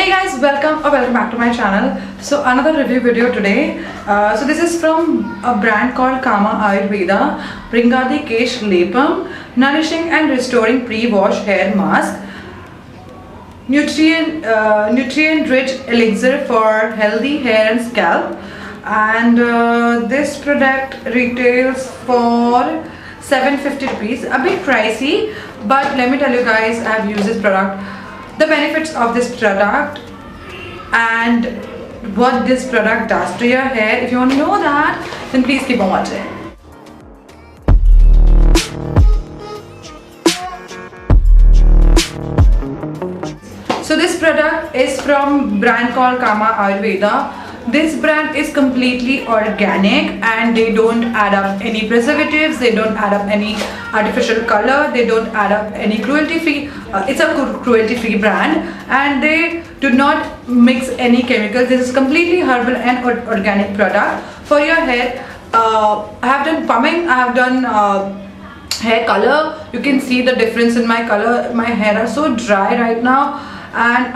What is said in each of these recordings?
Hey guys, welcome back to my channel. So another review video today. So this is from a brand called Kama Ayurveda, Bringadi Kesh Lepam, nourishing and restoring pre-wash hair mask, nutrient-rich elixir for healthy hair and scalp. And this product retails for 750 rupees, a bit pricey, but let me tell you guys, I have used this product, the benefits of this product and what this product does to your hair. If you want to know that, then please keep on watching. So this product is from brand called Kama Ayurveda. This brand is completely organic and they don't add up any preservatives, they don't add up any artificial color, they don't add up any cruelty-free. It's a cruelty-free brand and they do not mix any chemicals. This is completely herbal and organic product for your hair. I have done pumping, I have done hair color. You can see the difference in my color. My hair are so dry right now, and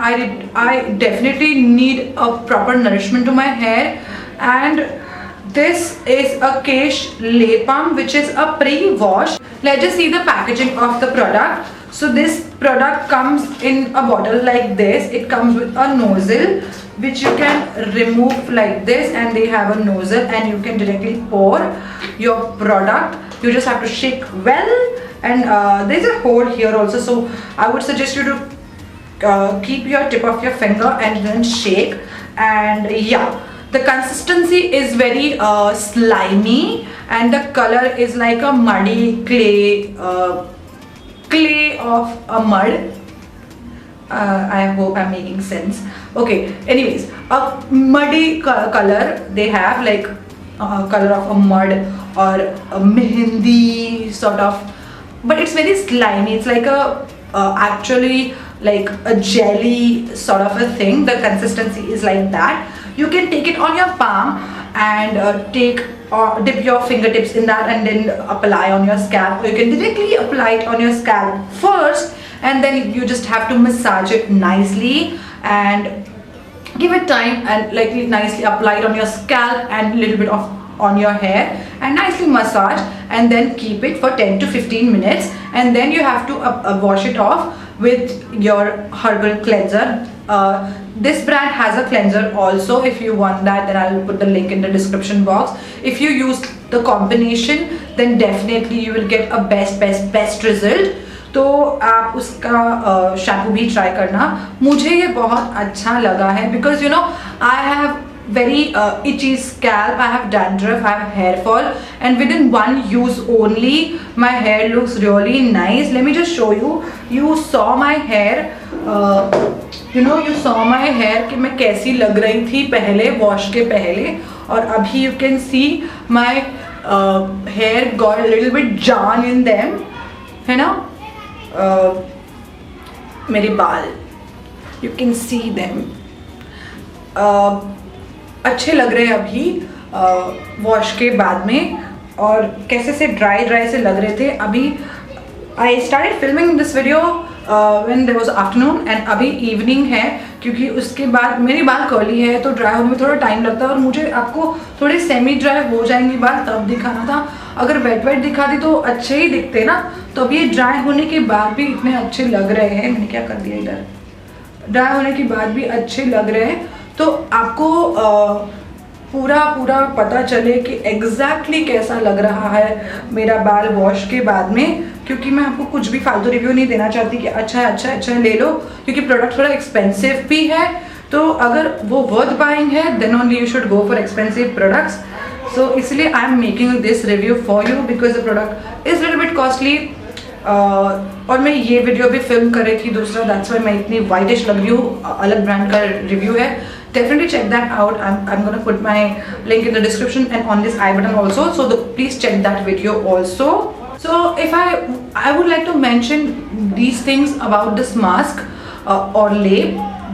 I definitely need a proper nourishment to my hair. And this is a Kesh Lepam, which is a pre-wash. Let's just see the packaging of the product. So this product comes in a bottle like this. It comes with a nozzle which you can remove like this, and they have a nozzle and you can directly pour your product. You just have to shake well, and there's a hole here also, so I would suggest you to keep your tip of your finger and then shake. And yeah, the consistency is very slimy and the color is like a muddy clay of a mud. I hope I'm making sense. Okay, anyways, a muddy color they have, like color of a mud or a mehendi sort of, but it's very slimy. It's like a actually like a jelly sort of a thing. The consistency is like that. You can take it on your palm and dip your fingertips in that and then apply on your scalp, or you can directly apply it on your scalp first, and then you just have to massage it nicely and give it time and like nicely apply it on your scalp and a little bit of on your hair and nicely massage, and then keep it for 10 to 15 minutes, and then you have to wash it off with your herbal cleanser. This brand has a cleanser also. If you want that, then I'll put the link in the description box. If you use the combination, then definitely you will get a best result. तो आप उसका shampoo भी try करना. मुझे ये बहुत अच्छा लगा है because you know I have very itchy scalp, I have dandruff, I have hair fall, and within one use only my hair looks really nice. Let me just show you. You saw my hair, you saw my hair कि मैं कैसी लग रही थी पहले wash के पहले, और अभी you can see my hair got a little bit जान in them, है ना. मेरे बाल you can see them अच्छे लग रहे हैं अभी वॉश के बाद में, और कैसे से ड्राई से लग रहे थे. अभी I started filming this video when there was afternoon, and अभी इवनिंग है, क्योंकि उसके बाद मेरी बाल कर्ली है तो ड्राई होने में थोड़ा टाइम लगता है, और मुझे आपको थोड़े सेमी ड्राई हो जाएंगे बाल तब दिखाना था. अगर वेट दिखाती तो अच्छे ही दिखते ना. तो अब ये ड्राई होने के बाद भी इतने अच्छे लग रहे हैं. मैंने क्या कर दिया इधर, ड्राई होने के बाद भी अच्छे लग रहे हैं. तो आपको पूरा पता चले कि एग्जैक्टली कैसा लग रहा है मेरा बाल वॉश के बाद में, क्योंकि मैं आपको कुछ भी फालतू रिव्यू नहीं देना चाहती कि अच्छा है ले लो, क्योंकि प्रोडक्ट थोड़ा एक्सपेंसिव भी है. तो अगर वो वर्थ बाइंग है then only you should go for expensive products. सो इसलिए I am making this review for you because the product is little bit costly. और मैं ये वीडियो भी फिल्म कर रही थी दूसरा, दैट्स व्हाई मैं इतनी वाइटिश लग रही हूँ. अलग ब्रांड का रिव्यू है. Definitely check that out. I'm gonna put my link in the description and on this I button also, so please check that video also. So if I would like to mention these things about this mask or lip.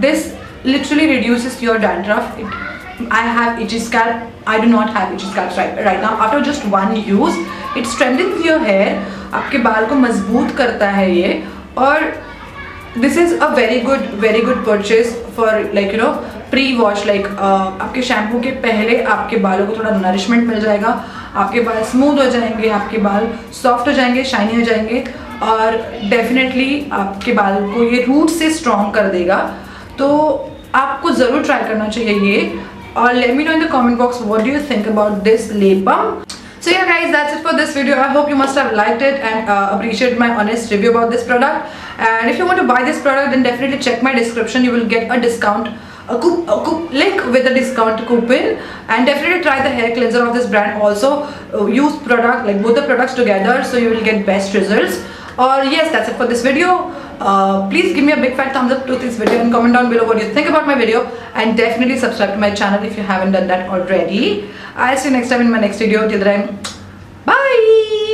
This literally reduces your dandruff. I have itchy scalp. I do not have itchy scalp right now. After just one use, it strengthens your hair. आपके बाल को मजबूत करता है ये, और this is a very good purchase for like you know pre-wash. like आपके shampoo के पहले आपके बालों को थोड़ा नरिशमेंट मिल जाएगा, आपके बाल स्मूथ हो जाएंगे, आपके बाल सॉफ्ट हो जाएंगे, शाइनी हो जाएंगे, और डेफिनेटली आपके बाल को ये रूट से स्ट्रॉन्ग कर देगा। तो आपको ज़रूर ट्राई करना चाहिए ये। और let me know in the comment box what do you think about this लेपम। So yeah guys, that's it for this video. I hope you must have liked it and appreciate my honest review about this product. And if you want to buy this product, then definitely check my description. You will get a discount, link with a discount coupon. And definitely try the hair cleanser of this brand also. Use product like both the products together, so you will get best results. Or yes, that's it for this video. Please give me a big fat thumbs up to this video and comment down below what you think about my video, and definitely subscribe to my channel if you haven't done that already. I'll see you next time in my next video. Till then, bye.